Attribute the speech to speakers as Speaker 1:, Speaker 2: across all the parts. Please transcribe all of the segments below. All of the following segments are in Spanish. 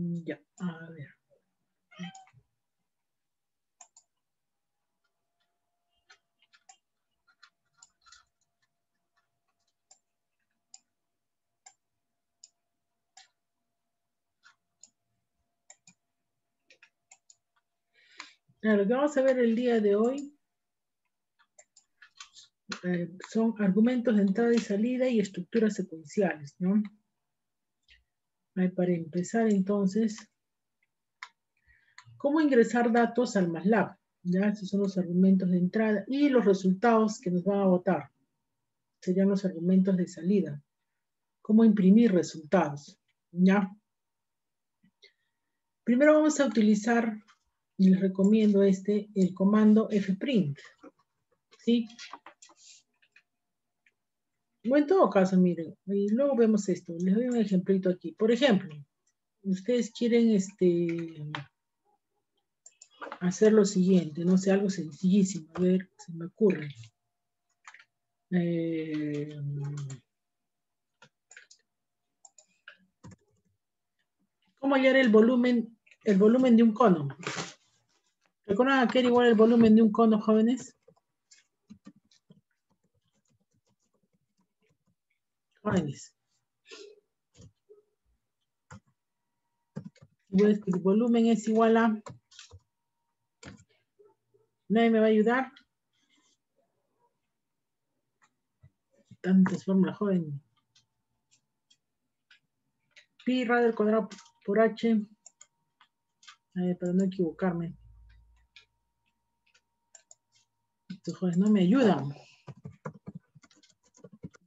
Speaker 1: Ya, a ver. Lo que vamos a ver el día de hoy son argumentos de entrada y salida y estructuras secuenciales, ¿no? Para empezar, entonces, ¿cómo ingresar datos al MATLAB? ¿Ya? Estos son los argumentos de entrada y los resultados que nos van a botar. Serían los argumentos de salida. ¿Cómo imprimir resultados? ¿Ya? Primero vamos a utilizar, y les recomiendo el comando fprint. ¿Sí? O en todo caso, miren, y luego vemos esto. Les doy un ejemplito aquí. Por ejemplo, ustedes quieren hacer lo siguiente, no sé, algo sencillísimo. A ver, se me ocurre. ¿Cómo hallar el volumen de un cono? ¿Recuerdan qué era igual el volumen de un cono, jóvenes? Jóvenes. Voy a escribir, volumen es igual a... ¿Nadie me va a ayudar? Tantas fórmulas, joven. Pi radio al cuadrado por h. A ver, para no equivocarme. Estos jóvenes no me ayudan.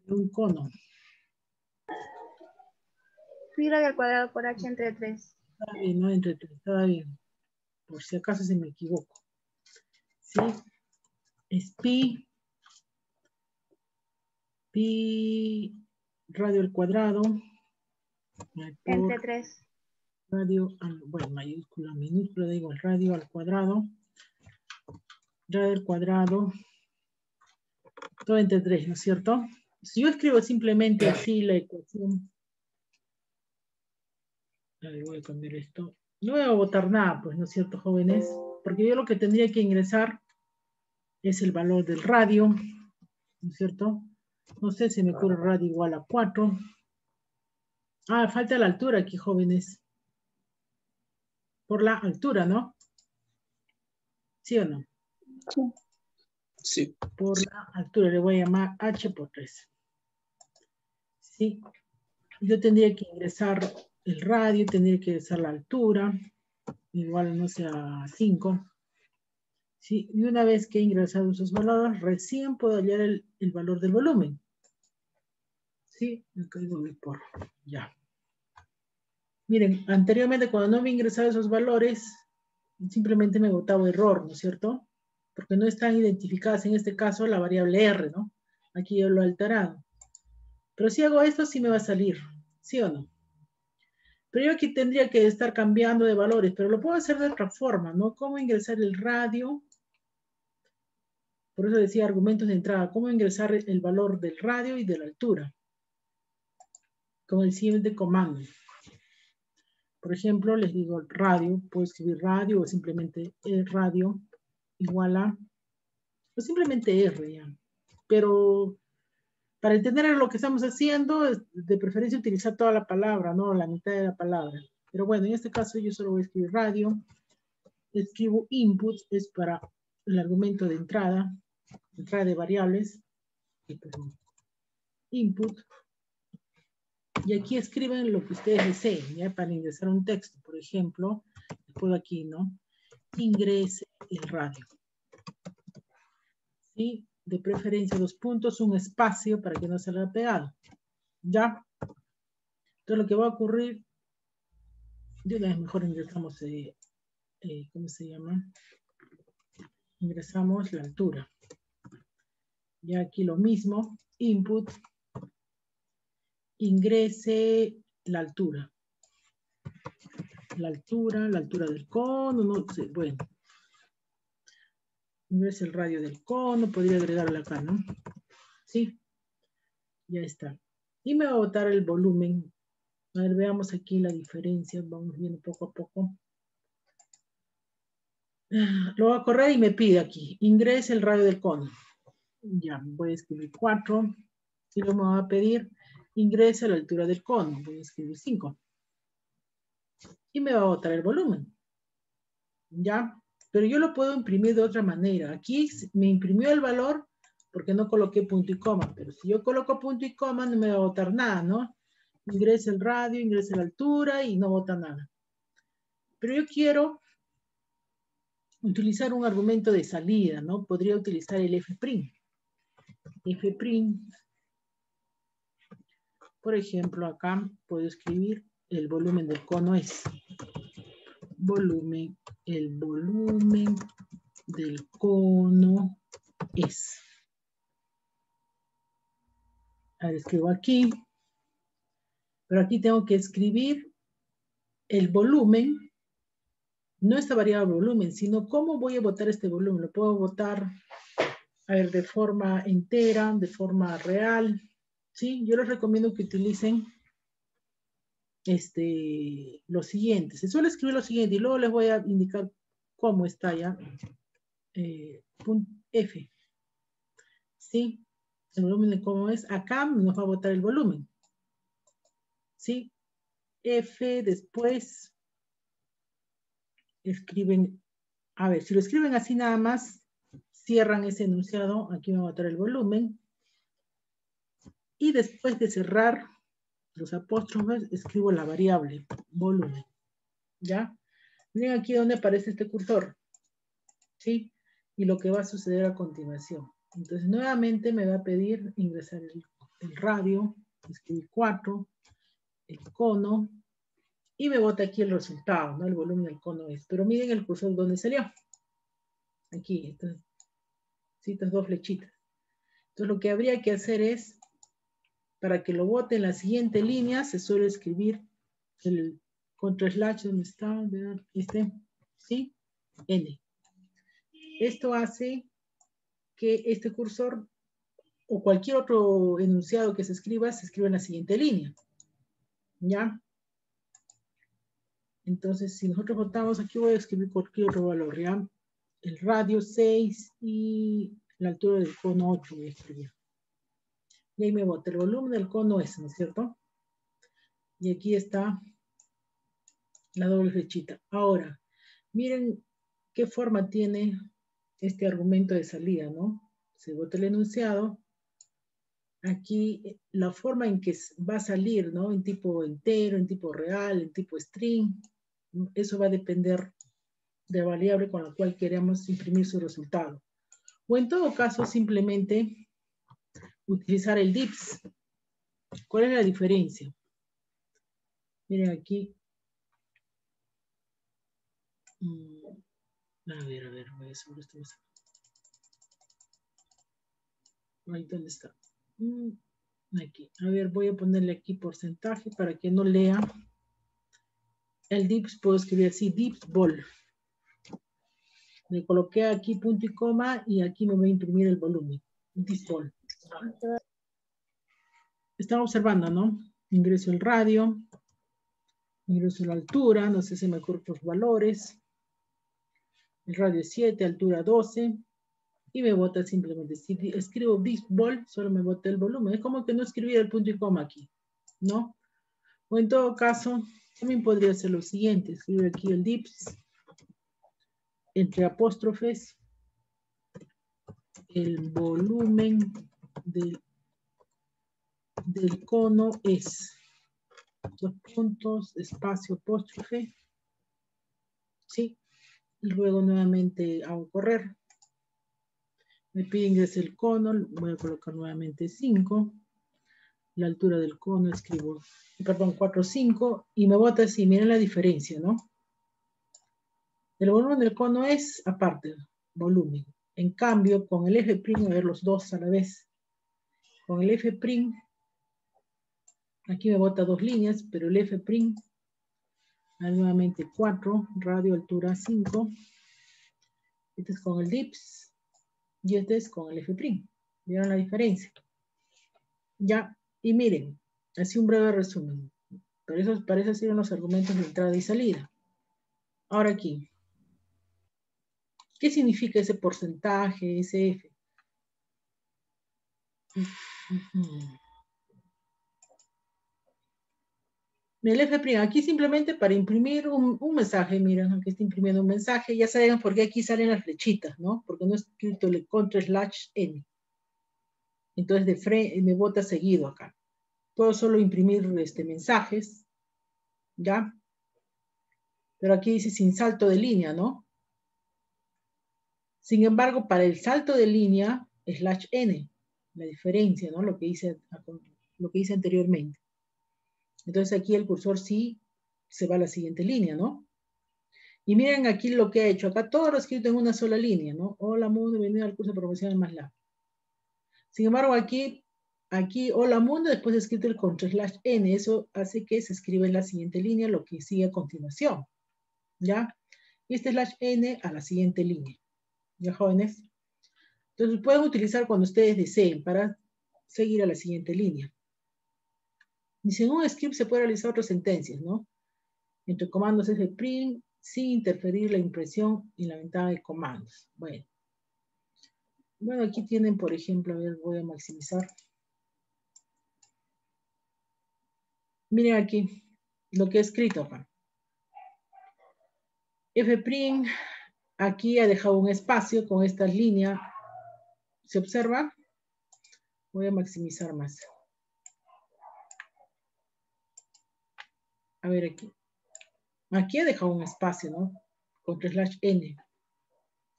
Speaker 1: Un cono.
Speaker 2: Pi radio al cuadrado por h entre 3.
Speaker 1: Está bien, no entre 3, está bien. Por si acaso se me equivoco. ¿Sí? Es pi radio al cuadrado.
Speaker 2: Entre 3.
Speaker 1: Radio, bueno, mayúscula, minúscula, da igual, radio al cuadrado. Radio al cuadrado. Todo entre 3, ¿no es cierto? Si yo escribo simplemente así la ecuación. A ver, voy a cambiar esto. No voy a botar nada, pues, ¿no es cierto, jóvenes? Porque yo lo que tendría que ingresar es el valor del radio, ¿no es cierto? No sé, se me ocurre radio igual a 4. Ah, falta la altura aquí, jóvenes. Por la altura, ¿no? ¿Sí o no?
Speaker 3: Sí. Sí.
Speaker 1: Por la altura, le voy a llamar h por 3. ¿Sí? Yo tendría que ingresar el radio, tendría que ingresar la altura, igual no sé, a 5. ¿Sí? Y una vez que he ingresado esos valores, recién puedo hallar el valor del volumen. ¿Sí? Acá voy por ya. Miren, anteriormente cuando no me ingresaba esos valores, simplemente me botaba error, ¿no es cierto? Porque no están identificadas en este caso la variable R, ¿no? Aquí yo lo he alterado. Pero si hago esto, sí me va a salir, ¿sí o no? Pero yo aquí tendría que estar cambiando de valores, pero lo puedo hacer de otra forma, ¿no? ¿Cómo ingresar el radio? Por eso decía argumentos de entrada. ¿Cómo ingresar el valor del radio y de la altura? Con el siguiente comando. Por ejemplo, les digo radio, puedo escribir radio o simplemente radio igual a, o simplemente R ya. Pero para entender lo que estamos haciendo, de preferencia utilizar toda la palabra, no la mitad de la palabra. Pero bueno, en este caso yo solo voy a escribir radio. Escribo input, es para el argumento de entrada de variables. Input. Y aquí escriben lo que ustedes deseen, ¿ya? Para ingresar un texto, por ejemplo, puedo aquí, ¿no? Ingrese el radio. ¿Sí? De preferencia 2 puntos, un espacio para que no se le haya pegado. ¿Ya? Entonces lo que va a ocurrir, de una vez mejor ingresamos, ¿cómo se llama? Ingresamos la altura. Ya aquí lo mismo, input, ingrese la altura. La altura del cono, no sé, bueno. Ingrese el radio del cono, podría agregarle acá, ¿no? Sí, ya está. Y me va a botar el volumen A ver, veamos aquí la diferencia. Vamos viendo poco a poco. Lo voy a correr y me pide aquí. Ingrese el radio del cono. Ya, voy a escribir 4. Y luego me va a pedir ingrese a la altura del cono. Voy a escribir 5. Y me va a botar el volumen. ¿Ya? Pero yo lo puedo imprimir de otra manera. Aquí me imprimió el valor porque no coloqué punto y coma. Pero si yo coloco punto y coma no me va a botar nada, ¿no? Ingresa el radio, ingresa la altura y no bota nada. Pero yo quiero utilizar un argumento de salida, ¿no? Podría utilizar el F'. F', por ejemplo, acá puedo escribir el volumen del cono es. El volumen del cono es. Ahora escribo aquí. Pero aquí tengo que escribir el volumen, no esta variable volumen, sino cómo voy a botar este volumen. Lo puedo botar, a ver, de forma entera, de forma real, ¿sí? Yo les recomiendo que utilicen lo siguiente. Se suele escribir lo siguiente y luego les voy a indicar cómo está ya. F, ¿sí? El volumen de cómo es. Acá nos va a botar el volumen, ¿sí? F, después escriben, a ver, si lo escriben así nada más, cierran ese enunciado, aquí me va a botar el volumen, y después de cerrar los apóstrofes, escribo la variable, volumen, ¿ya? Miren aquí donde aparece este cursor, ¿sí? Y lo que va a suceder a continuación. Entonces, nuevamente me va a pedir ingresar el radio, escribir 4, el cono, y me bota aquí el resultado, ¿no? El volumen del cono es. Pero miren el cursor donde salió. Aquí, estas dos flechitas. Entonces, lo que habría que hacer es, para que lo bote en la siguiente línea, se suele escribir el contraslash donde está, ¿sí? N. Esto hace que este cursor o cualquier otro enunciado que se escriba en la siguiente línea. ¿Ya? Entonces, si nosotros botamos, aquí voy a escribir cualquier otro valor, ¿ya? El radio 6 y la altura del cono 8 voy a escribir. Y ahí me bota el volumen del cono S, ¿no es cierto? Y aquí está la doble flechita. Ahora, miren qué forma tiene este argumento de salida, ¿no? Se bota el enunciado. Aquí la forma en que va a salir, ¿no? En tipo entero, en tipo real, en tipo string. Eso va a depender de la variable con la cual queremos imprimir su resultado. O en todo caso, simplemente utilizar el dips. ¿Cuál es la diferencia? Miren aquí. A ver, voy a subir esto. Ahí, ¿dónde está? Aquí. A ver, voy a ponerle aquí porcentaje para que no lea. El dips puedo escribir así, dips bol. Le coloqué aquí punto y coma y aquí me voy a imprimir el volumen. Dips bol. Están observando, ¿no? Ingreso el radio. Ingreso la altura. No sé si me ocurren los valores. El radio es 7, altura 12. Y me bota simplemente. Si escribo dips bol, solo me bota el volumen. Es como que no escribí el punto y coma aquí, ¿no? O en todo caso, también podría ser lo siguiente. Escribir aquí el dips, entre apóstrofes, el volumen del cono es, 2 puntos, espacio, apóstrofe, ¿sí? Y luego nuevamente hago correr. Me pide ingresar el cono, voy a colocar nuevamente 5. La altura del cono escribo, perdón, 4, 5, y me bota así, miren la diferencia, ¿no? El volumen del cono es aparte, volumen. En cambio, con el F', a ver los dos a la vez. Con el F', aquí me bota 2 líneas, pero el F', nuevamente 4, radio, altura 5. Este es con el dips y este es con el F'. ¿Vieron la diferencia? Ya, y miren, así un breve resumen. Para eso sirven los argumentos de entrada y salida. Ahora aquí. ¿Qué significa ese porcentaje, ese F? El F', aquí simplemente para imprimir un mensaje, miren, aquí está imprimiendo un mensaje, ya saben por qué aquí salen las flechitas, ¿no? Porque no he escrito el /n. Entonces me bota seguido acá. Puedo solo imprimir mensajes, ¿ya? Pero aquí dice sin salto de línea, ¿no? Sin embargo, para el salto de línea, /n, la diferencia, ¿no? Lo que hice anteriormente. Entonces aquí el cursor sí se va a la siguiente línea, ¿no? Y miren aquí lo que he hecho. Acá todo lo he escrito en una sola línea, ¿no? Hola mundo, bienvenido al curso de promoción de MATLAB. Sin embargo, aquí, hola mundo, después he escrito el /n. Eso hace que se escriba en la siguiente línea lo que sigue a continuación. ¿Ya? Y este /n a la siguiente línea. ¿Ya, jóvenes? Entonces, pueden utilizar cuando ustedes deseen para seguir a la siguiente línea. Dice, en un script se puede realizar otras sentencias, ¿no? Entre comandos fprint, sin interferir la impresión en la ventana de comandos. Bueno, aquí tienen, por ejemplo, a ver, voy a maximizar. Miren aquí lo que he escrito acá. Fprint, aquí ha dejado un espacio con esta línea. ¿Se observa? Voy a maximizar más. A ver aquí. Aquí ha dejado un espacio, ¿no? Con /n.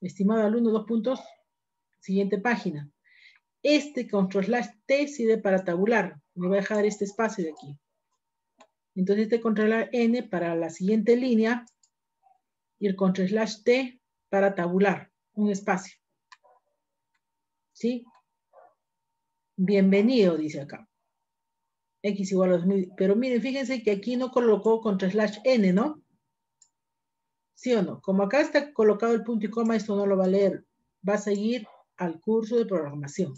Speaker 1: Estimado alumno, 2 puntos. Siguiente página. /t sirve para tabular. Me voy a dejar este espacio de aquí. Entonces /n para la siguiente línea y el /t para tabular. Un espacio. ¿Sí? Bienvenido, dice acá. X igual a 2000. Pero miren, fíjense que aquí no colocó /n, ¿no? ¿Sí o no? Como acá está colocado el punto y coma, esto no lo va a leer. Va a seguir al curso de programación.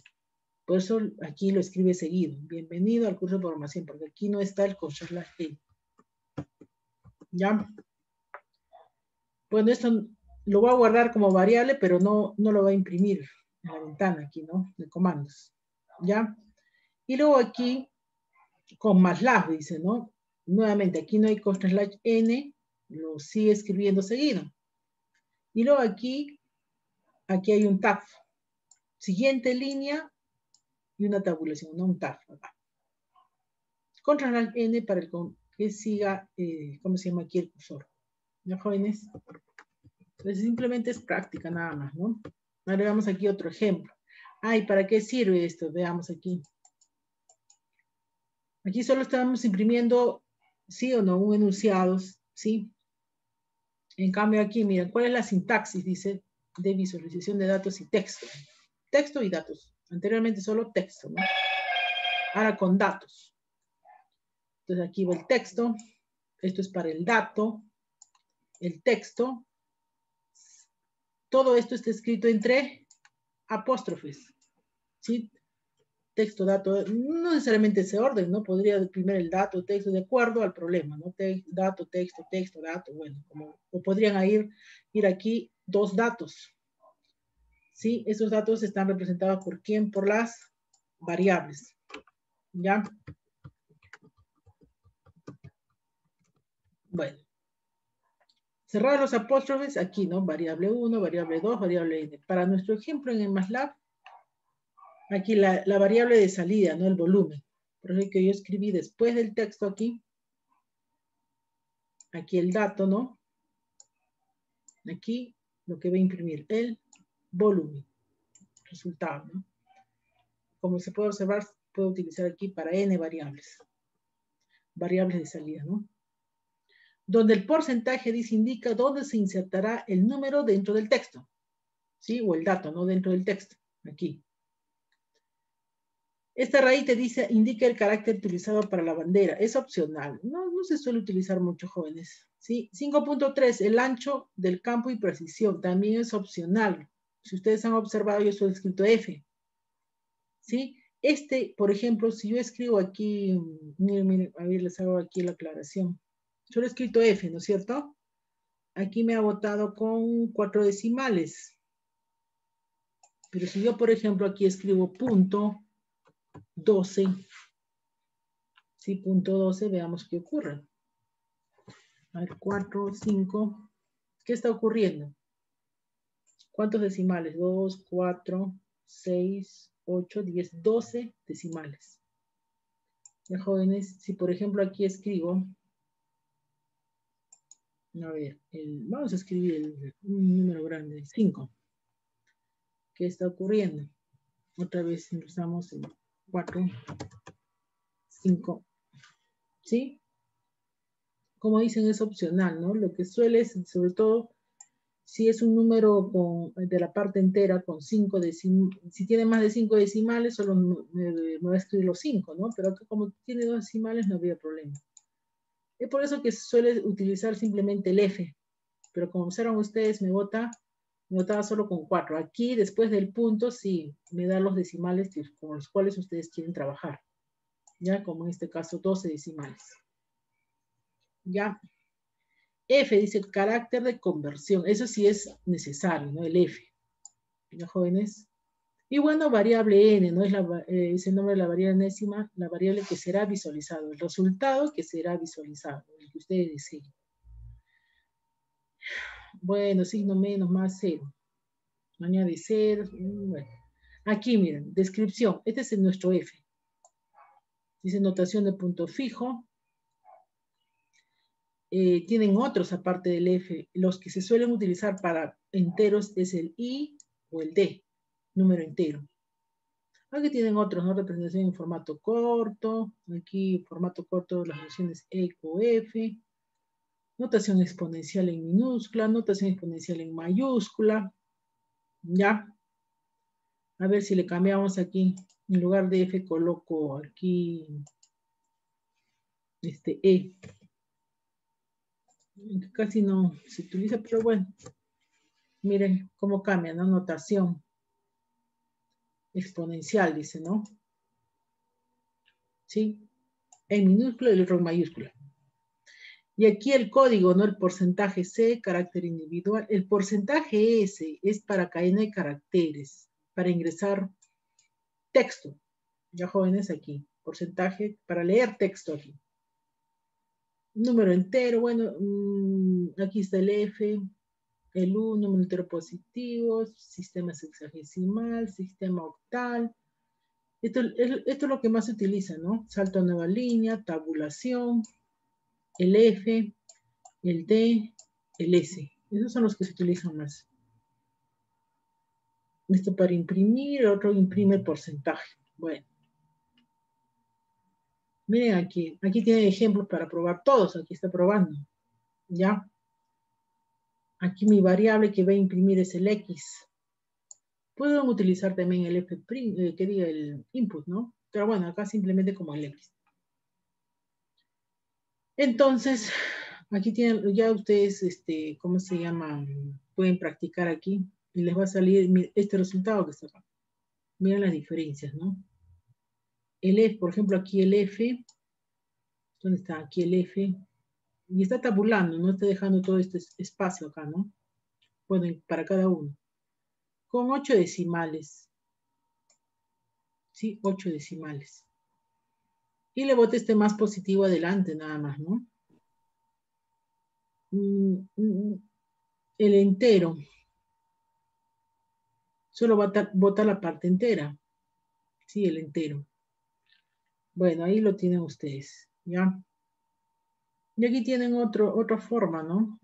Speaker 1: Por eso aquí lo escribe seguido. Bienvenido al curso de programación, porque aquí no está el /n. ¿Ya? Bueno, esto lo voy a guardar como variable, pero no lo va a imprimir en la ventana aquí, ¿no? De comandos. ¿Ya? Y luego aquí, con MATLAB, dice, ¿no? Nuevamente, aquí no hay /n, lo sigue escribiendo seguido. Y luego aquí hay un tab. Siguiente línea y una tabulación, no un tab. /n para que siga, ¿cómo se llama aquí el cursor? ¿Ya, jóvenes? Entonces simplemente es práctica nada más, ¿no? Ahora veamos aquí otro ejemplo. ¿Y para qué sirve esto? Veamos aquí. Aquí solo estamos imprimiendo, sí o no, un enunciado, ¿sí? En cambio aquí, miren, ¿cuál es la sintaxis? Dice, de visualización de datos y texto. Texto y datos. Anteriormente solo texto, ¿no? Ahora con datos. Entonces aquí va el texto. Esto es para el dato. El texto. Todo esto está escrito entre apóstrofes. ¿Sí? Texto, dato, no necesariamente ese orden, ¿no? Podría primero el dato, texto, de acuerdo al problema, ¿no? Dato, texto, dato, bueno, o podrían ir aquí 2 datos, ¿sí? Esos datos están representados por quién, por las variables, ¿ya? Bueno. Cerrar los apóstrofes aquí, ¿no? Variable 1, variable 2, variable n. Para nuestro ejemplo en el MATLAB, aquí la variable de salida, ¿no? El volumen. Por ejemplo, que yo escribí después del texto aquí el dato, ¿no? Aquí lo que va a imprimir, el volumen, resultado, ¿no? Como se puede observar, puedo utilizar aquí para n variables de salida, ¿no? Donde el porcentaje dice indica dónde se insertará el número dentro del texto, ¿sí? O el dato, ¿no? Dentro del texto, aquí. Esta raíz te dice, indica el carácter utilizado para la bandera. Es opcional. No se suele utilizar mucho, jóvenes. ¿Sí? 5.3, el ancho del campo y precisión. También es opcional. Si ustedes han observado, yo solo he escrito F. ¿Sí? Por ejemplo, si yo escribo aquí, miren, a ver, les hago aquí la aclaración. Yo lo he escrito F, ¿no es cierto? Aquí me ha botado con 4 decimales. Pero si yo, por ejemplo, aquí escribo punto 12, sí, punto 12, veamos qué ocurre. A ver, 4, 5. ¿Qué está ocurriendo? ¿Cuántos decimales? 2, 4, 6, 8, 10, 12 decimales. Ya, jóvenes, si por ejemplo aquí escribo, a ver, vamos a escribir un número grande, 5. ¿Qué está ocurriendo? Otra vez usamos el 4, 5, ¿sí? Como dicen, es opcional, ¿no? Lo que suele es, sobre todo, si es un número de la parte entera con 5 decimales, si tiene más de 5 decimales, solo me va a escribir los 5, ¿no? Pero acá como tiene 2 decimales, no había problema. Es por eso que se suele utilizar simplemente el F, pero como observan ustedes, me botaba solo con 4. Aquí, después del punto, sí, me da los decimales con los cuales ustedes quieren trabajar. Ya, como en este caso, 12 decimales. Ya. F dice carácter de conversión. Eso sí es necesario, ¿no? El F. ¿Ya, jóvenes? Y bueno, variable n, ¿no? Es el nombre de la variable enésima, la variable que será visualizado. El resultado que será visualizado, el que ustedes deseen. Bueno, signo menos más 0. Añade 0. Bueno. Aquí, miren, descripción. Este es nuestro F. Dice notación de punto fijo. Tienen otros aparte del F. Los que se suelen utilizar para enteros es el I o el D, número entero. Aquí tienen otros, ¿no? Representación en formato corto. Aquí, formato corto, las notaciones E o F. Notación exponencial en minúscula. Notación exponencial en mayúscula. ¿Ya? A ver si le cambiamos aquí. En lugar de F coloco aquí E. Casi no se utiliza, pero bueno. Miren cómo cambia, ¿no? Notación exponencial, dice, ¿no? ¿Sí? En minúscula y el otro en mayúscula. Y aquí el código, ¿no? El porcentaje C, carácter individual. El porcentaje S es para cadena de caracteres, para ingresar texto. Ya, jóvenes, aquí. Porcentaje para leer texto aquí. Número entero, bueno, aquí está el F, el U, número entero positivo, sistema sexagesimal, sistema octal. Esto es lo que más se utiliza, ¿no? Salto a nueva línea, tabulación, el F, el D, el S. Esos son los que se utilizan más. Esto para imprimir, el otro imprime el porcentaje. Bueno. Miren aquí. Aquí tienen ejemplos para probar todos. Aquí está probando. ¿Ya? Aquí mi variable que va a imprimir es el X. Pueden utilizar también el F', que diga el input, ¿no? Pero bueno, acá simplemente como el X. Entonces, aquí tienen, ya ustedes, ¿cómo se llama? Pueden practicar aquí y les va a salir este resultado que está acá. Miren las diferencias, ¿no? El F, por ejemplo, aquí el F, ¿dónde está? Aquí el F, y está tabulando, no está dejando todo este espacio acá, ¿no? Bueno, para cada uno. Con 8 decimales. ¿Sí? 8 decimales. Y le boté este más positivo adelante, nada más, ¿no? El entero. Solo bota la parte entera. Sí, el entero. Bueno, ahí lo tienen ustedes, ¿ya? Y aquí tienen otra forma, ¿no?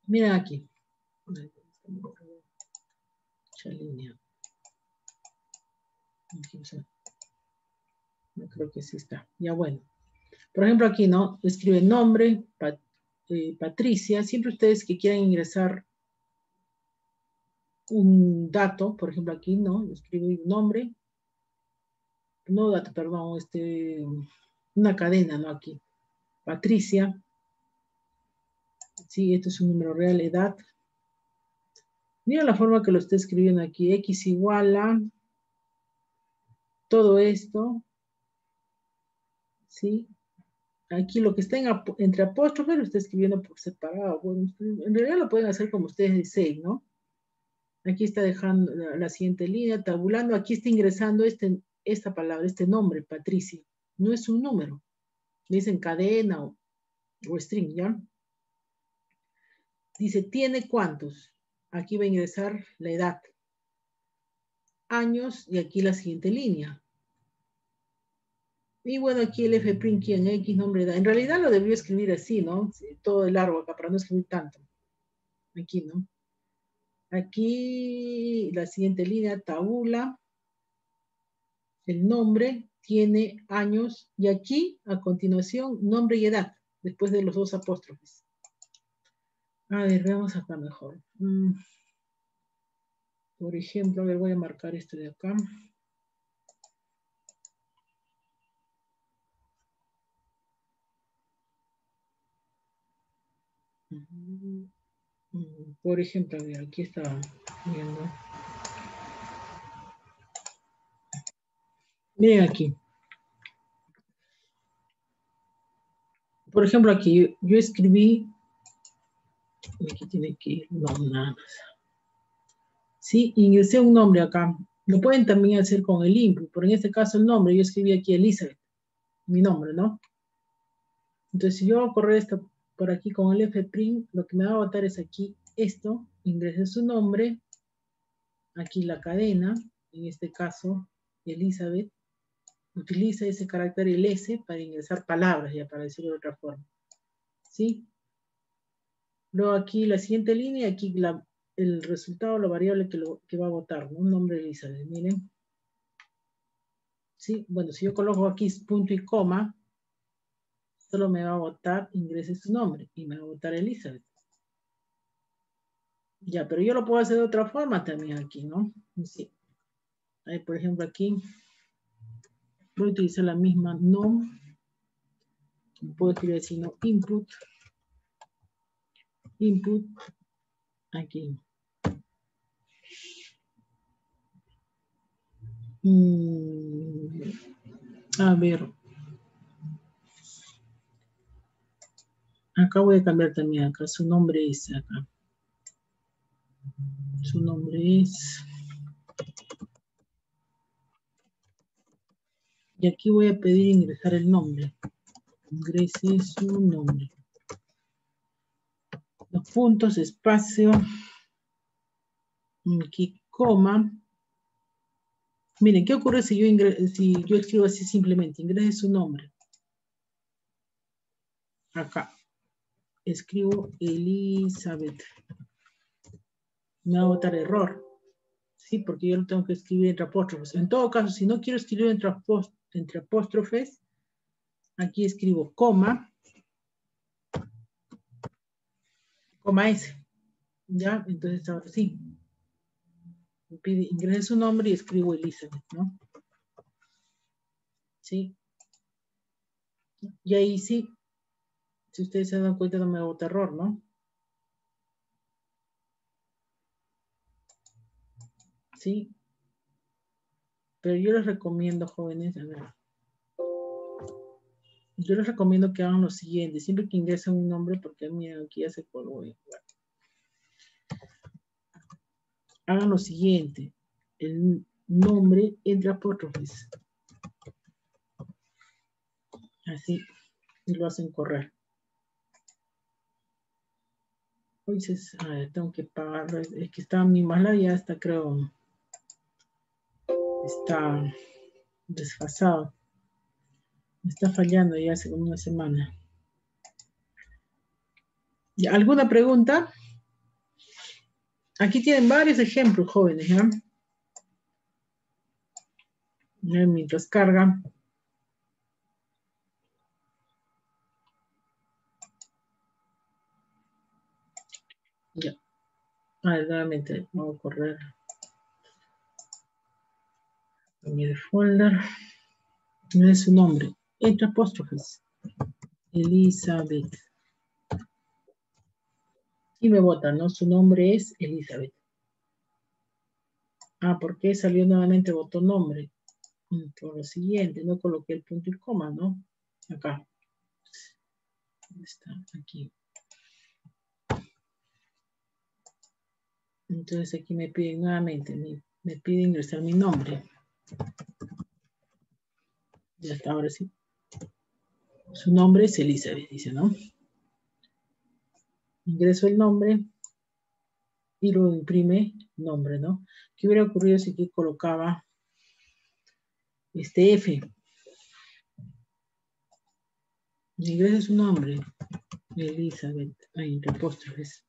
Speaker 1: Miren aquí. Mucha línea. No creo que sí está. Ya, bueno. Por ejemplo, aquí, ¿no? Escribe nombre, Patricia. Siempre ustedes que quieran ingresar un dato, por ejemplo, aquí, ¿no? Escribe nombre. No dato, perdón, una cadena, ¿no? Aquí. Patricia. Sí, esto es un número real, edad. Mira la forma que lo está escribiendo aquí. X igual a todo esto, ¿sí? Aquí lo que está entre apóstrofes lo está escribiendo por separado. Bueno, en realidad lo pueden hacer como ustedes deseen, ¿no? Aquí está dejando la siguiente línea, tabulando. Aquí está ingresando esta palabra, este nombre, Patricia. No es un número. Dicen cadena o string, ¿ya? Dice, ¿tiene cuántos? Aquí va a ingresar la edad. Años, y aquí la siguiente línea. Y bueno, aquí el F' en X, nombre de edad. En realidad lo debió escribir así, ¿no? Todo de largo acá, para no escribir tanto. Aquí, ¿no? Aquí la siguiente línea, tabula. El nombre tiene años. Y aquí, a continuación, nombre y edad. Después de los dos apóstrofes. A ver, veamos acá mejor. Por ejemplo, a ver, voy a marcar esto de acá. Por ejemplo, aquí está viendo. Miren aquí. Por ejemplo, aquí yo escribí. Aquí tiene que ir, no, nada más. Sí, ingresé un nombre acá. Lo pueden también hacer con el input, pero en este caso el nombre, yo escribí aquí Elizabeth, mi nombre, ¿no? Entonces, si yo voy a correr esto por aquí con el F'Print, lo que me va a botar es aquí esto, ingresé su nombre, aquí la cadena, en este caso, Elizabeth, utiliza ese carácter el S para ingresar palabras, ya para decirlo de otra forma. ¿Sí? Luego aquí la siguiente línea, aquí el resultado, la variable que va a botar, ¿no? Un nombre Elizabeth, miren. ¿Sí? Bueno, si yo coloco aquí punto y coma, solo me va a botar, ingrese su nombre, y me va a botar Elizabeth. Ya, pero yo lo puedo hacer de otra forma también aquí, ¿no? Sí. Ahí, por ejemplo, aquí voy a utilizar la misma nom. Puedo escribir así, ¿no? Input, aquí. A ver. Acá voy a cambiar también acá. Su nombre es acá. Su nombre es. Y aquí voy a pedir ingresar el nombre. Ingrese su nombre. Los puntos, espacio. Aquí, coma. Miren, ¿qué ocurre si yo escribo así simplemente? Ingrese su nombre. Acá. Escribo Elizabeth. Me va a botar error. Sí, porque yo lo tengo que escribir entre apóstrofes. En todo caso, si no quiero escribir entre apóstrofes, aquí escribo coma S. ¿Ya? Entonces ahora sí. Me pide ingrese su nombre y escribo Elizabeth, ¿no? Sí. Y ahí sí. Si ustedes se dan cuenta, no me bota error, ¿no? Sí. Pero yo les recomiendo, jóvenes, a ver. Yo les recomiendo que hagan lo siguiente. Siempre que ingresen un nombre, porque mira, aquí ya se colgó. Hagan lo siguiente. El nombre entre apóstrofes. Así. Y lo hacen correr. Entonces, a ver, tengo que pagarlo. Es que está mi mala, ya está, creo. Está desfasado. Me está fallando ya hace como una semana. ¿Alguna pregunta? Aquí tienen varios ejemplos, jóvenes, ¿ya? Mientras carga. Ya. A ver, nuevamente, vamos a correr. Mi folder. No es su nombre. Entre apóstrofes. Elizabeth. Y me vota, ¿no? Su nombre es Elizabeth. Ah, ¿por qué salió nuevamente? Votó nombre. Por lo siguiente, no coloqué el punto y coma, ¿no? Acá. ¿Dónde está? Aquí. Entonces aquí me piden nuevamente, me pide ingresar mi nombre. Ya está, ahora sí. Su nombre es Elizabeth, dice, ¿no? Ingreso el nombre y lo imprime nombre, ¿no? ¿Qué hubiera ocurrido si aquí colocaba este F? Ingresa su nombre, Elizabeth, ahí entre apóstrofes.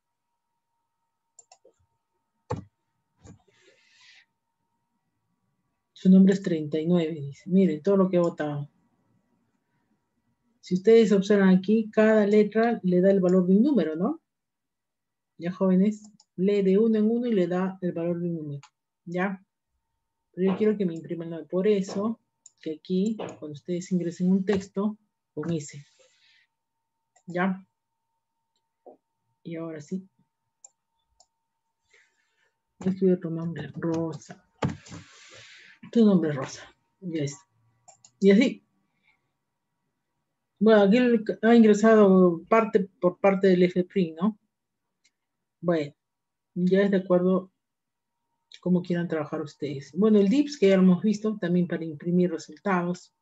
Speaker 1: Su nombre es 39, dice. Miren, todo lo que he votado. Si ustedes observan aquí, cada letra le da el valor de un número, ¿no? Ya, jóvenes, lee de uno en uno y le da el valor de un número. ¿Ya? Pero yo quiero que me imprima el nombre. Por eso, que aquí, cuando ustedes ingresen un texto, con ese. ¿Ya? Y ahora sí. Yo escribo tu nombre, Rosa. Tu nombre es Rosa. Ya está. Y así. Bueno, aquí ha ingresado parte por parte del FPRIN, ¿no? Bueno, ya es de acuerdo cómo quieran trabajar ustedes. Bueno, el DIPS, que ya lo hemos visto, también para imprimir resultados.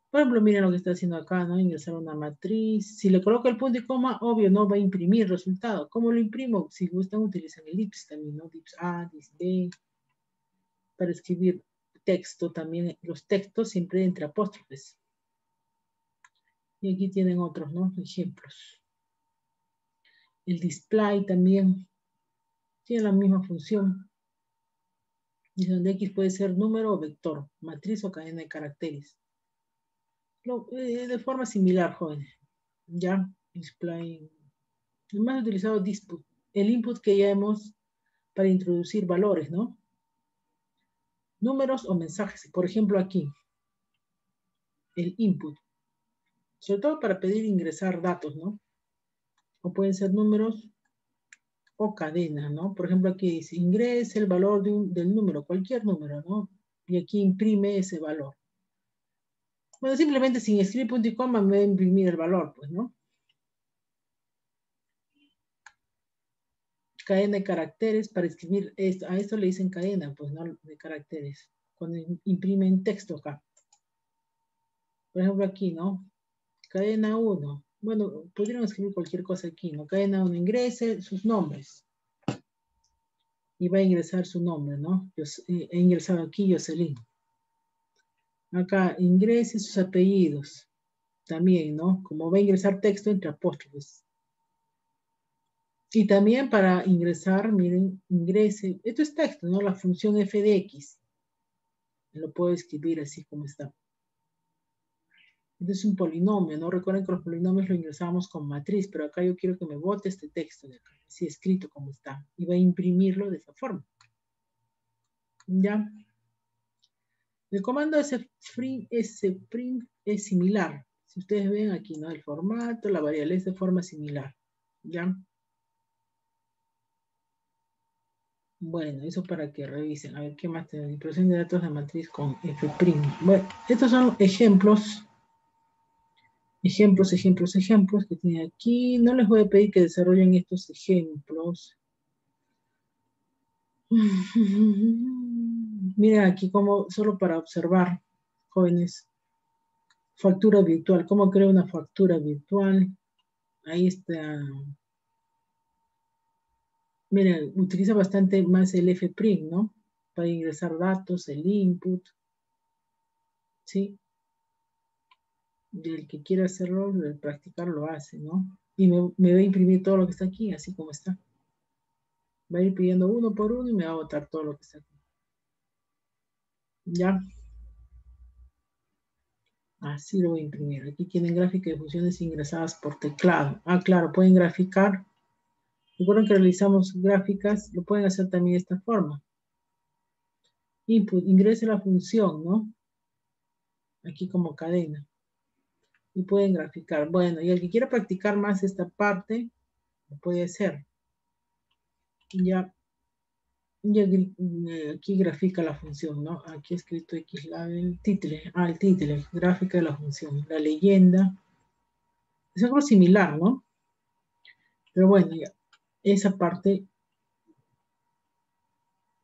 Speaker 1: Por ejemplo, miren lo que está haciendo acá, ¿no? Ingresar una matriz. Si le coloco el punto y coma, obvio, no va a imprimir resultado. ¿Cómo lo imprimo? Si gustan, utilizan el DIPS también, ¿no? DIPS A, DIPS B. Para escribir texto también, los textos siempre entre apóstrofes. Y aquí tienen otros, ¿no? Ejemplos. El display también tiene la misma función. Y donde X puede ser número o vector, matriz o cadena de caracteres. De forma similar, jóvenes. Ya, display. El más utilizado es disput. El input que ya hemos para introducir valores, ¿no? Números o mensajes. Por ejemplo, aquí. El input. Sobre todo para pedir ingresar datos, ¿no? O pueden ser números o cadenas, ¿no? Por ejemplo, aquí dice, ingrese el valor del número, cualquier número, ¿no? Y aquí imprime ese valor. Bueno, simplemente sin escribir punto y coma me va a imprimir el valor, pues, ¿no? Cadena de caracteres para escribir esto. A esto le dicen cadena, pues, ¿no? De caracteres. Cuando imprimen texto acá. Por ejemplo, aquí, ¿no? Cadena 1. Bueno, pudieron escribir cualquier cosa aquí, ¿no? Cadena 1, ingrese sus nombres. Y va a ingresar su nombre, ¿no? Yo he ingresado aquí Jocelyn. Acá, ingrese sus apellidos. También, ¿no? Como va a ingresar texto entre apóstrofes. Y también para ingresar, miren, ingrese. Esto es texto, ¿no? La función f de x. Lo puedo escribir así como está. Este es un polinomio, ¿no? Recuerden que los polinomios lo ingresamos con matriz, pero acá yo quiero que me bote este texto de acá, así escrito como está. Y va a imprimirlo de esa forma. ¿Ya? El comando sprint es similar. Si ustedes ven aquí, ¿no? El formato, la variable es de forma similar. ¿Ya? Bueno, eso para que revisen. A ver, ¿qué más tenemos? Impresión de datos de matriz con F'. Bueno, estos son ejemplos. Ejemplos que tiene aquí. No les voy a pedir que desarrollen estos ejemplos. Miren aquí como, solo para observar, jóvenes, factura virtual. ¿Cómo creo una factura virtual? Ahí está. Miren, utiliza bastante más el F', ¿no? Para ingresar datos, el input. ¿Sí? Y el que quiera hacerlo, el practicar lo hace, ¿no? Y me va a imprimir todo lo que está aquí, así como está. Va a ir pidiendo uno por uno y me va a botar todo lo que está aquí. ¿Ya? Así lo voy a imprimir. Aquí tienen gráfica de funciones ingresadas por teclado. Ah, claro, pueden graficar. Recuerden que realizamos gráficas, lo pueden hacer también de esta forma. Input, ingrese la función, ¿no? Aquí como cadena. Y pueden graficar. Bueno, y el que quiera practicar más esta parte, lo puede hacer. Ya. Y aquí grafica la función, ¿no? Aquí he escrito xlabel, título, el título, gráfica de la función, la leyenda. Es algo similar, ¿no? Pero bueno, ya, esa parte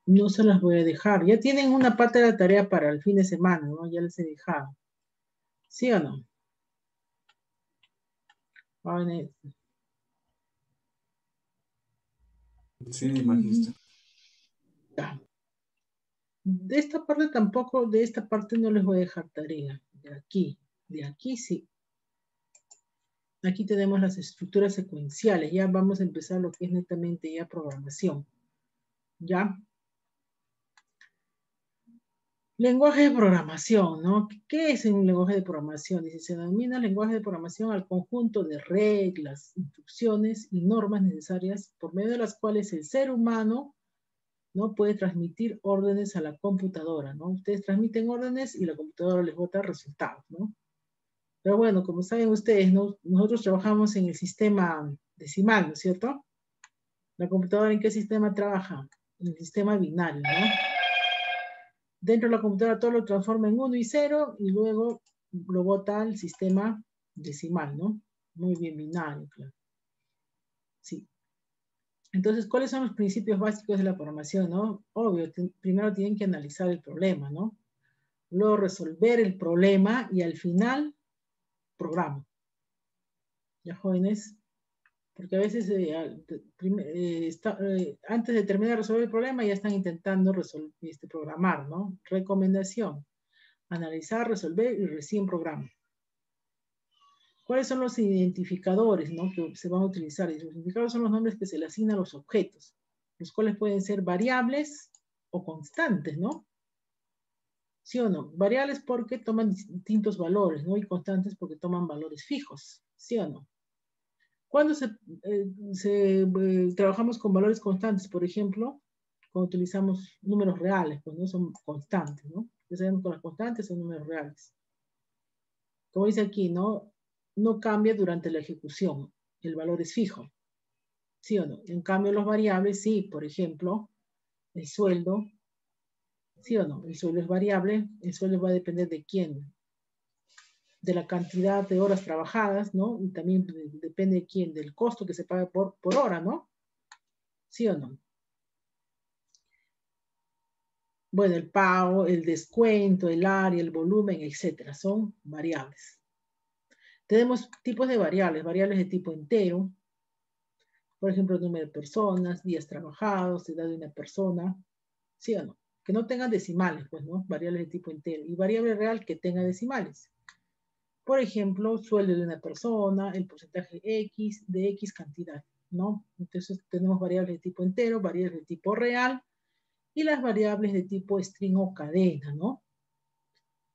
Speaker 1: no se las voy a dejar. Ya tienen una parte de la tarea para el fin de semana, ¿no? Ya les he dejado. ¿Sí o no?
Speaker 4: Sí, magíster.
Speaker 1: Ya. De esta parte tampoco, de esta parte no les voy a dejar tarea. De aquí sí. Aquí tenemos las estructuras secuenciales. Ya vamos a empezar lo que es netamente ya programación. ¿Ya? Lenguaje de programación, ¿no? ¿Qué es un lenguaje de programación? Dice, se denomina lenguaje de programación al conjunto de reglas, instrucciones y normas necesarias por medio de las cuales el ser humano no puede transmitir órdenes a la computadora, ¿no? Ustedes transmiten órdenes y la computadora les bota resultados, ¿no? Pero bueno, como saben ustedes, ¿no? Nosotros trabajamos en el sistema decimal, ¿no es cierto? ¿La computadora en qué sistema trabaja? En el sistema binario, ¿no? Dentro de la computadora todo lo transforma en 1 y 0 y luego lo bota al sistema decimal, ¿no? Muy bien, binario, claro. Sí. Entonces, ¿cuáles son los principios básicos de la programación, no? Obvio, primero tienen que analizar el problema, ¿no? Luego resolver el problema y al final, programa. ¿Ya, jóvenes? Porque a veces antes de terminar de resolver el problema ya están intentando programar, ¿no? Recomendación. Analizar, resolver y recién programa. ¿Cuáles son los identificadores, ¿no? Que se van a utilizar? Y los identificadores son los nombres que se le asignan a los objetos, los cuales pueden ser variables o constantes, ¿no? ¿Sí o no? Variables porque toman distintos valores, ¿no? Y constantes porque toman valores fijos, ¿sí o no? Cuando trabajamos con valores constantes, por ejemplo, cuando utilizamos números reales, pues no son constantes, ¿no? Ya sabemos que las constantes son números reales. Como dice aquí, ¿no? No cambia durante la ejecución. El valor es fijo. ¿Sí o no? En cambio, los variables, sí. Por ejemplo, el sueldo, ¿sí o no? El sueldo es variable. El sueldo va a depender de quién. De la cantidad de horas trabajadas, ¿no? Y también depende de quién, del costo que se paga por hora, ¿no? ¿Sí o no? Bueno, el pago, el descuento, el área, el volumen, etcétera, son variables. Tenemos tipos de variables de tipo entero, por ejemplo, el número de personas, días trabajados, edad de una persona, ¿sí o no? Que no tengan decimales, pues, ¿no? Variables de tipo entero. Y variable real que tenga decimales. Por ejemplo, sueldo de una persona, el porcentaje X de X cantidad, ¿no? Entonces tenemos variables de tipo entero, variables de tipo real y las variables de tipo string o cadena, ¿no?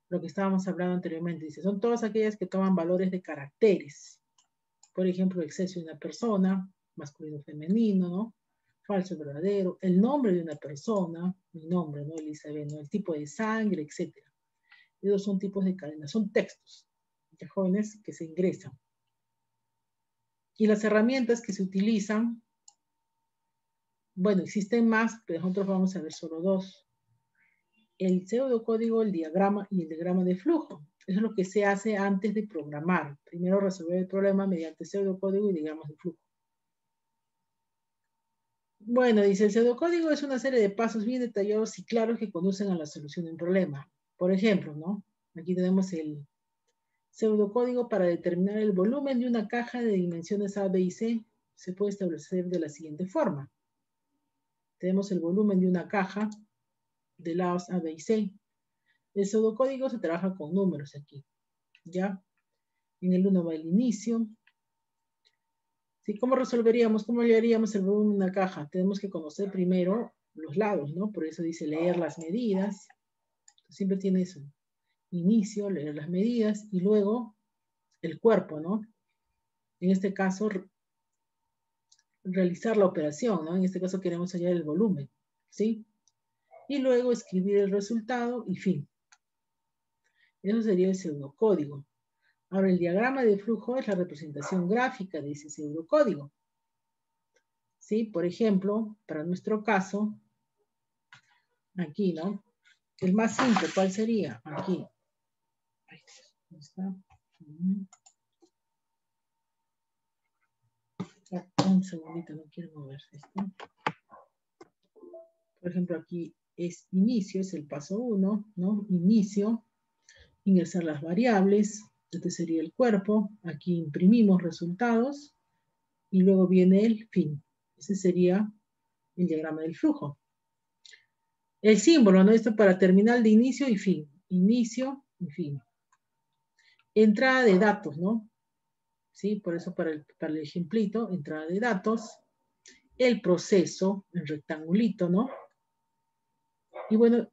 Speaker 1: Lo que estábamos hablando anteriormente, dice, son todas aquellas que toman valores de caracteres. Por ejemplo, el sexo de una persona, masculino o femenino, ¿no? Falso, verdadero, el nombre de una persona, mi nombre, ¿no? Elizabeth, ¿no? El tipo de sangre, etc. Esos son tipos de cadenas, son textos de jóvenes que se ingresan. Y las herramientas que se utilizan, bueno, existen más, pero nosotros vamos a ver solo dos. El pseudocódigo, el diagrama y el diagrama de flujo. Eso es lo que se hace antes de programar. Primero resolver el problema mediante pseudocódigo y diagramas de flujo. Bueno, dice, el pseudocódigo es una serie de pasos bien detallados y claros que conducen a la solución de un problema. Por ejemplo, ¿no? Aquí tenemos el pseudocódigo para determinar el volumen de una caja de dimensiones A, B y C. Se puede establecer de la siguiente forma. Tenemos el volumen de una caja de lados A, B y C. El pseudocódigo se trabaja con números aquí, ¿ya? En el 1 va el inicio. ¿Sí? ¿Cómo resolveríamos, cómo hallaríamos el volumen de una caja? Tenemos que conocer primero los lados, ¿no? Por eso dice leer las medidas. Siempre tiene eso. Inicio, leer las medidas y luego el cuerpo, ¿no? En este caso, realizar la operación, ¿no? En este caso queremos hallar el volumen, ¿sí? Y luego escribir el resultado y fin. Eso sería el pseudocódigo. Ahora, el diagrama de flujo es la representación gráfica de ese pseudocódigo. ¿Sí? Por ejemplo, para nuestro caso, Aquí, ¿no? El más simple, ¿cuál sería? Aquí. Ahí está. Un segundito, no quiero mover esto. Por ejemplo, aquí es inicio, es el paso 1, ¿no? Inicio, ingresar las variables, este sería el cuerpo, aquí imprimimos resultados y luego viene el fin. Ese sería el diagrama del flujo. El símbolo, ¿no? Esto para terminal de inicio y fin. Inicio y fin. Entrada de datos, ¿no? ¿Sí? Por eso para el ejemplito, entrada de datos. El proceso, el rectangulito, ¿no? Y bueno,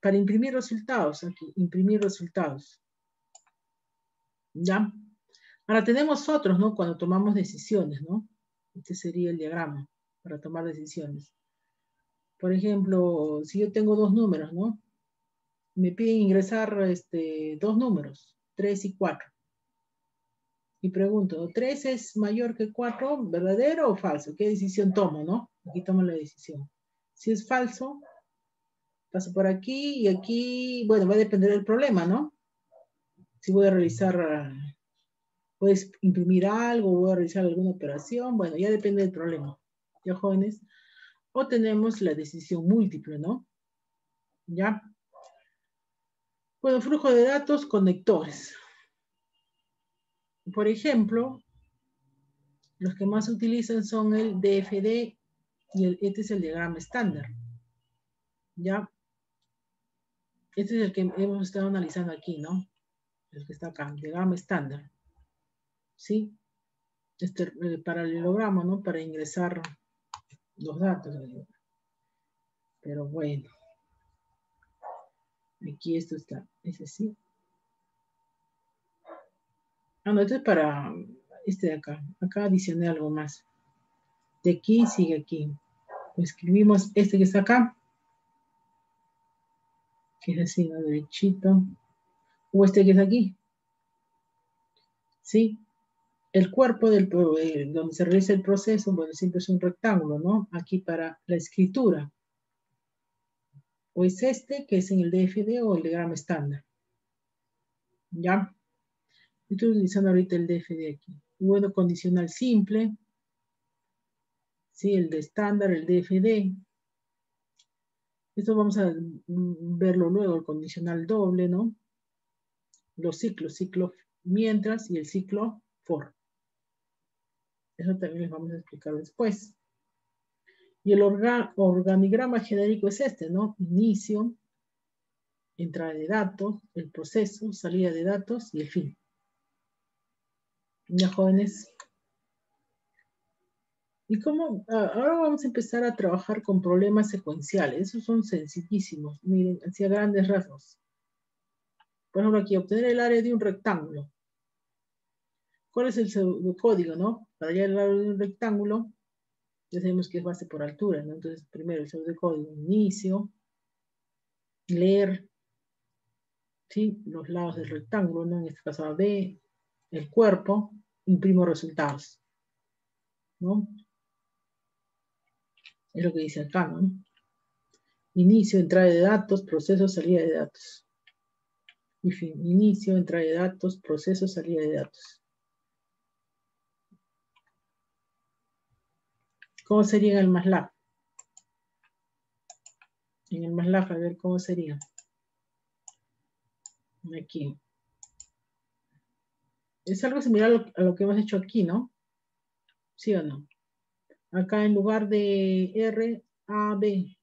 Speaker 1: para imprimir resultados, aquí, imprimir resultados. ¿Ya? Ahora tenemos otros, ¿no? Cuando tomamos decisiones, ¿no? Este sería el diagrama para tomar decisiones. Por ejemplo, si yo tengo dos números, ¿no? Me piden ingresar dos números, 3 y 4. Y pregunto, ¿3 es mayor que 4? ¿Verdadero o falso? ¿Qué decisión tomo, no? Aquí tomo la decisión. Si es falso, paso por aquí y aquí, bueno, va a depender del problema, ¿no? Si voy a realizar, puedes imprimir algo, voy a realizar alguna operación, bueno, ya depende del problema. ¿Ya, jóvenes? O tenemos la decisión múltiple, ¿no? ¿Ya? Bueno, flujo de datos, conectores. Por ejemplo, los que más se utilizan son el DFD y este es el diagrama estándar. ¿Ya? Este es el que hemos estado analizando aquí, ¿no? El que está acá, diagrama estándar. ¿Sí? Paralelogramo, ¿no? Para ingresar los datos. Pero bueno. Aquí esto está. Ese sí. Ah, no, esto es para este de acá. Acá adicioné algo más. De aquí sigue aquí. Escribimos este que está acá. Que es así, ¿no? Derechito. O este que es aquí. ¿Sí? El cuerpo donde se realiza el proceso, bueno, siempre es un rectángulo, ¿no? Aquí para la escritura. O es este, que es en el DFD o el diagrama estándar. ¿Ya? Estoy utilizando ahorita el DFD aquí. Y bueno, condicional simple. Sí, el de estándar, el DFD. Esto vamos a verlo luego, el condicional doble, ¿no? Los ciclos, ciclo mientras y el ciclo for. Eso también les vamos a explicar después. Y el organigrama genérico es este, ¿no? Inicio, entrada de datos, el proceso, salida de datos y el fin. Ya, jóvenes. ¿Y cómo? Ahora vamos a empezar a trabajar con problemas secuenciales. Esos son sencillísimos. Miren, hacia grandes rasgos. Por ejemplo, aquí, obtener el área de un rectángulo. ¿Cuál es el pseudocódigo, no? Para hallar el área de un rectángulo, ya sabemos que es base por altura, ¿no? Entonces, primero el pseudocódigo, inicio, leer, ¿sí? Los lados del rectángulo, ¿no? En este caso AB, el cuerpo, imprimo resultados, ¿no? Es lo que dice acá, ¿no? Inicio, entrada de datos, proceso, salida de datos. Y fin, inicio, entrada de datos, proceso, salida de datos. ¿Cómo sería en el MATLAB? En el MATLAB, a ver cómo sería. Aquí. Es algo similar a lo que hemos hecho aquí, ¿no? ¿Sí o no? Acá en lugar de R, A, B.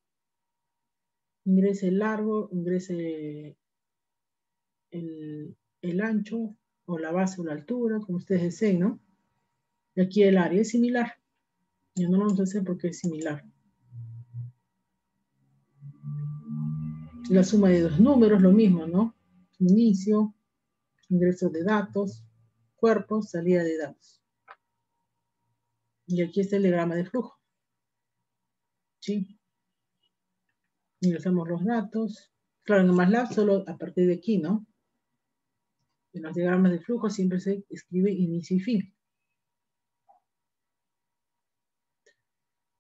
Speaker 1: Ingrese el largo, ingrese el ancho, o la base o la altura, como ustedes deseen, ¿no? Y aquí el área es similar. Ya no lo vamos a hacer porque es similar. La suma de dos números, lo mismo, ¿no? Inicio, ingreso de datos, cuerpo, salida de datos. Y aquí está el diagrama de flujo. ¿Sí? Ingresamos los datos. Claro, en el MATLAB solo a partir de aquí, ¿no? En los diagramas de flujo siempre se escribe inicio y fin.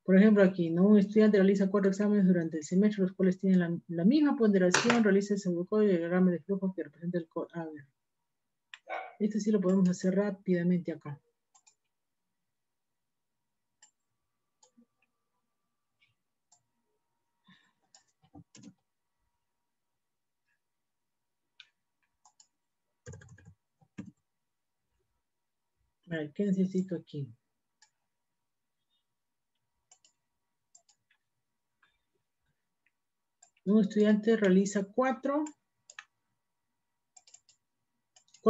Speaker 1: Por ejemplo, aquí, ¿no? Un estudiante realiza 4 exámenes durante el semestre, los cuales tienen la misma ponderación, realiza el pseudocódigo y el diagrama de flujo que representa el código. A ver. Esto sí lo podemos hacer rápidamente acá. A ver, ¿qué necesito aquí? Un estudiante realiza 4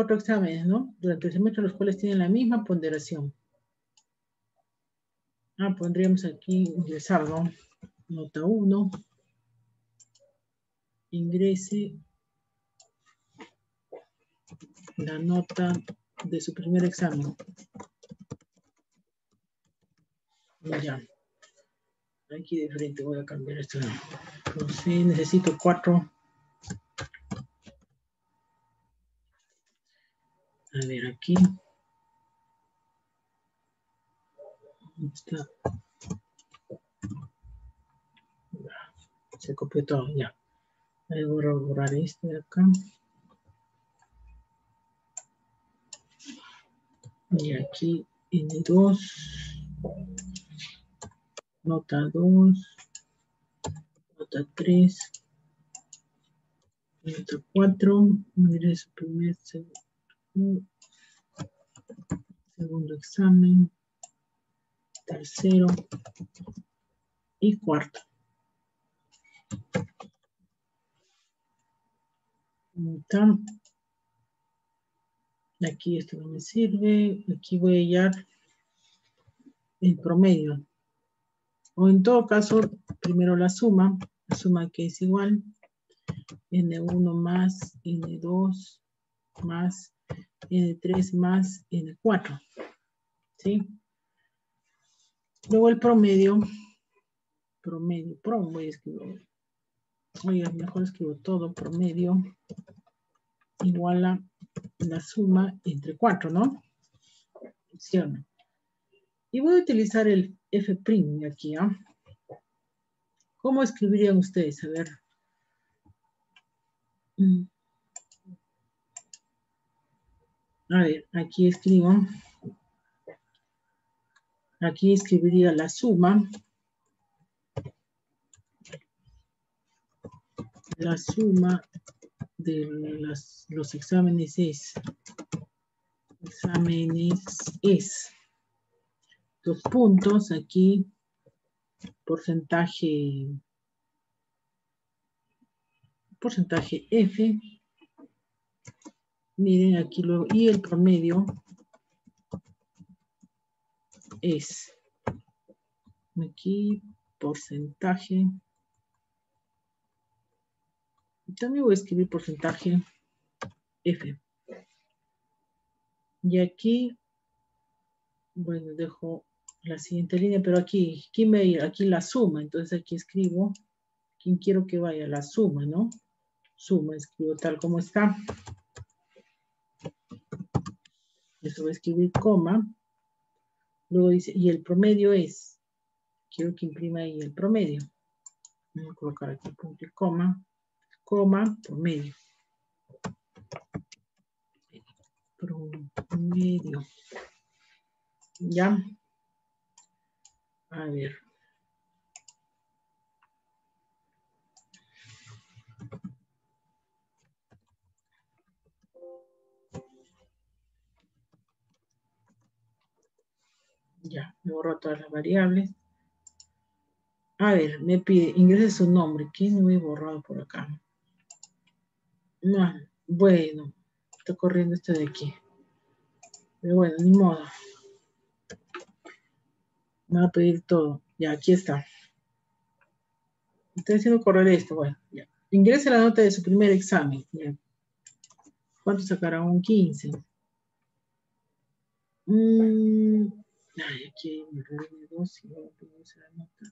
Speaker 1: exámenes, ¿no? Durante el semestre, los cuales tienen la misma ponderación. Pondríamos aquí ingresar, ¿no? Nota 1. Ingrese la nota de su primer examen. Ya. Aquí de frente voy a cambiar esto. No sé, necesito 4. A ver, aquí. Está. Se copió todo, ya. Voy a borrar este de acá. Y aquí N2. Nota 2. Nota 3. Nota 4. Ingreso primer, segundo examen. Tercero. Y cuarto. Nota. Aquí esto no me sirve. Aquí voy a hallar el promedio. O en todo caso, primero la suma que es igual. N1 más N2 más N3 más N4. ¿Sí? Luego el promedio. Voy a escribir. Oiga, mejor escribo todo. Promedio igual a la suma entre 4, ¿no? ¿Sí o no? Y voy a utilizar el F' aquí, ¿ah? ¿Cómo escribirían ustedes? A ver. A ver, aquí escribo. Aquí escribiría la suma. La suma de los exámenes es. Dos puntos aquí. Porcentaje F. Miren aquí luego. Y el promedio es. Aquí porcentaje. También voy a escribir porcentaje F. Y aquí, bueno, dejo la siguiente línea, pero aquí la suma. Entonces aquí escribo, ¿quién quiero que vaya? La suma, ¿no? Suma, escribo tal como está. Eso voy a escribir coma. Luego dice, y el promedio es. Quiero que imprima ahí el promedio. Voy a colocar aquí punto y coma, promedio. Promedio. ¿Ya? A ver. Ya, me borro todas las variables. A ver, me pide, ingrese su nombre. ¿Quién me he borrado por acá? No, bueno, está corriendo esto de aquí. Pero bueno, ni modo. Me va a pedir todo. Ya, aquí está. Estoy haciendo correr esto, bueno, ya. Ingrese la nota de su primer examen. Ya. ¿Cuánto sacará? Un 15. Ay, aquí hay un error de 2 y voy a pedir la nota.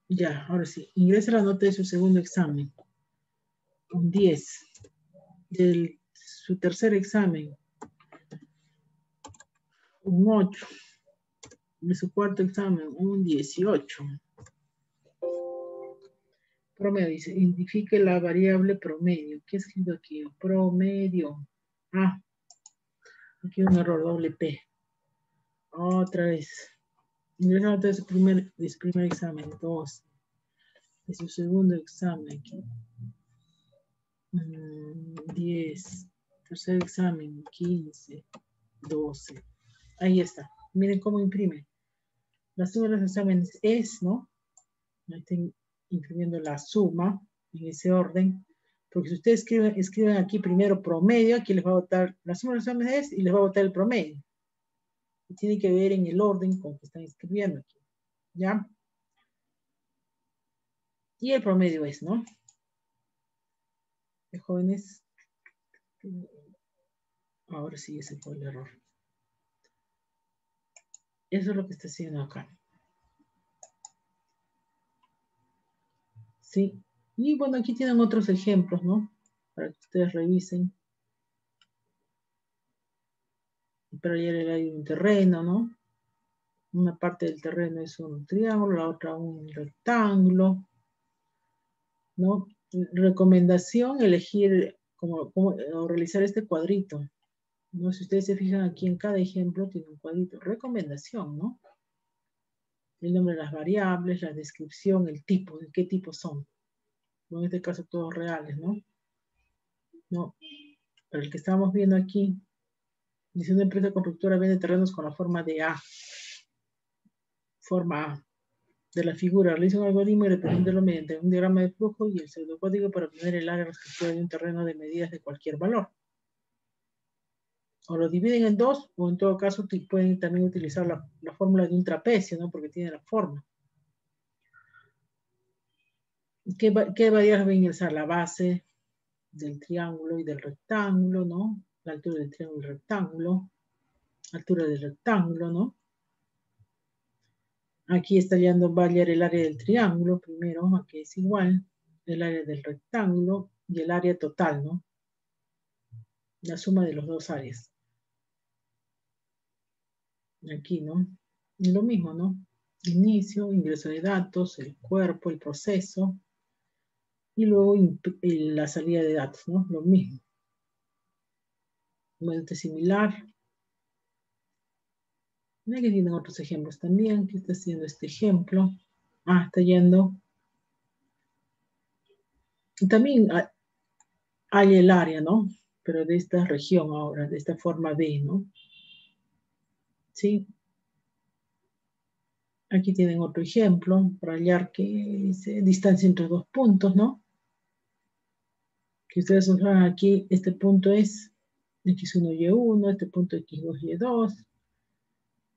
Speaker 1: Ya, ahora sí. Ingrese la nota de su segundo examen. Un 10. De su tercer examen. un 8. En su cuarto examen, un 18. Promedio, dice, identifique la variable promedio. ¿Qué he escrito aquí? Promedio. Ah, aquí un error, doble P. Otra vez. Ingresamos de su primer examen, 2. De su segundo examen, aquí. 10. Tercer examen, 15. 12. Ahí está. Miren cómo imprime. La suma de los exámenes es, ¿no? Ahí estoy imprimiendo la suma en ese orden. Porque si ustedes escriben aquí primero promedio, aquí les va a botar la suma de los exámenes y les va a botar el promedio. Y tiene que ver en el orden con que están escribiendo aquí. ¿Ya? Y el promedio es, ¿no? De jóvenes. Ahora sí, ese fue el error. Eso es lo que está haciendo acá. Sí. Y bueno, aquí tienen otros ejemplos, ¿no? Para que ustedes revisen. Pero ayer era un terreno, ¿no? Una parte del terreno es un triángulo, la otra un rectángulo, ¿no? Recomendación, elegir o realizar este cuadrito, ¿no? Si ustedes se fijan aquí en cada ejemplo tiene un cuadrito. Recomendación, ¿no? El nombre de las variables, la descripción, el tipo, de qué tipo son. En este caso todos reales, ¿no? No. Pero el que estamos viendo aquí, dice una empresa constructora vende terrenos con la forma de A. Forma A. De la figura, realiza un algoritmo y representa mediante un diagrama de flujo y el pseudocódigo para obtener el área restrictiva de un terreno de medidas de cualquier valor. O lo dividen en dos, o en todo caso pueden también utilizar la fórmula de un trapecio, ¿no? Porque tiene la forma. ¿Qué variables va a ingresar? La base del triángulo y del rectángulo, ¿no? La altura del triángulo y del rectángulo. Altura del rectángulo, ¿no? Aquí estarían variar el área del triángulo primero, aquí es igual, el área del rectángulo y el área total, ¿no? La suma de los dos áreas. Aquí, ¿no? Y lo mismo, ¿no? Inicio, ingreso de datos, el cuerpo, el proceso, y luego la salida de datos, ¿no? Lo mismo. Modelo similar. Mira que tienen otros ejemplos también. ¿Qué está haciendo este ejemplo? Ah, está yendo. Y también hay el área, ¿no? Pero de esta región ahora, de esta forma B, ¿no? ¿Sí? Aquí tienen otro ejemplo para hallar que dice distancia entre dos puntos, ¿no? Que ustedes observan aquí, este punto es x1, y1, este punto x2, y2.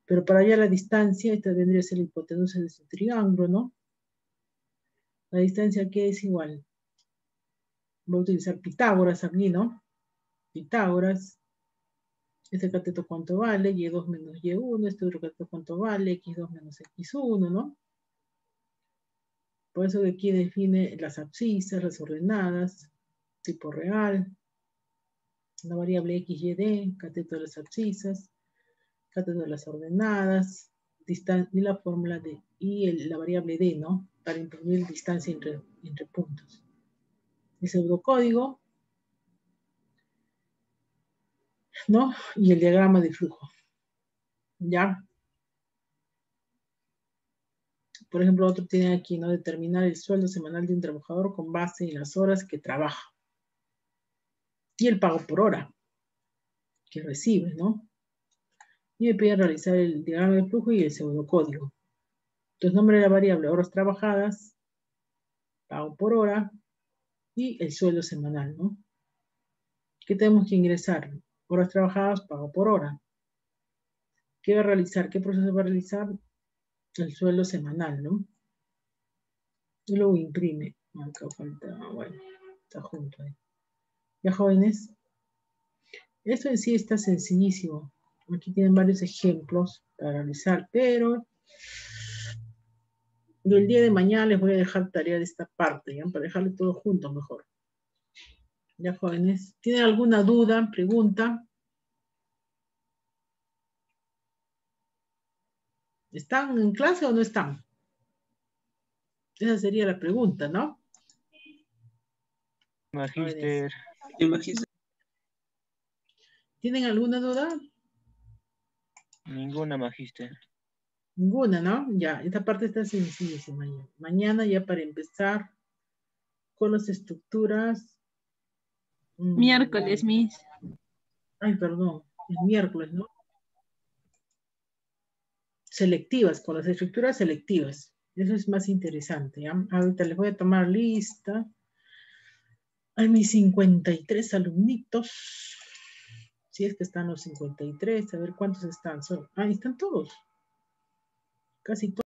Speaker 1: Pero para hallar la distancia, esta vendría a ser la hipotenusa de este triángulo, ¿no? La distancia aquí es igual. Voy a utilizar Pitágoras aquí, ¿no? Pitágoras. Este cateto cuánto vale, y2 menos y1, este otro cateto cuánto vale, x2 menos x1, ¿no? Por eso aquí define las abscisas, las ordenadas, tipo real, la variable x, y, d, cateto de las abscisas, cateto de las ordenadas, y la fórmula de, y la variable d, ¿no? Para imprimir distancia entre puntos. El pseudocódigo, ¿no? Y el diagrama de flujo. ¿Ya? Por ejemplo, otro tiene aquí, ¿no? Determinar el sueldo semanal de un trabajador con base en las horas que trabaja. Y el pago por hora que recibe, ¿no? Y me pide realizar el diagrama de flujo y el pseudocódigo. Entonces, nombre de la variable, horas trabajadas, pago por hora y el sueldo semanal, ¿no? ¿Qué tenemos que ingresar? Horas trabajadas, pago por hora. ¿Qué va a realizar? ¿Qué proceso va a realizar? El sueldo semanal, ¿no? Y luego imprime. Acá falta, bueno, está junto ahí. Ya, jóvenes. Esto en sí está sencillísimo. Aquí tienen varios ejemplos para realizar, pero yo el día de mañana les voy a dejar tarea de esta parte, ¿ya? Para dejarle todo junto mejor. Ya, jóvenes. ¿Tienen alguna duda, pregunta? ¿Están en clase o no están? Esa sería la pregunta, ¿no?
Speaker 5: Magíster.
Speaker 3: Sí, magíster.
Speaker 1: ¿Tienen alguna duda?
Speaker 5: Ninguna, magíster.
Speaker 1: Ninguna, ¿no? Ya, esta parte está sencillísima. Mañana ya para empezar con las estructuras.
Speaker 6: Miércoles, Miss.
Speaker 1: Ay, perdón, el miércoles, ¿no? Selectivas, con las estructuras selectivas. Eso es más interesante, ¿ya? Ahorita les voy a tomar lista. Hay mis 53 alumnitos. Si es que están los 53, a ver cuántos están. Ahí están todos. Casi todos.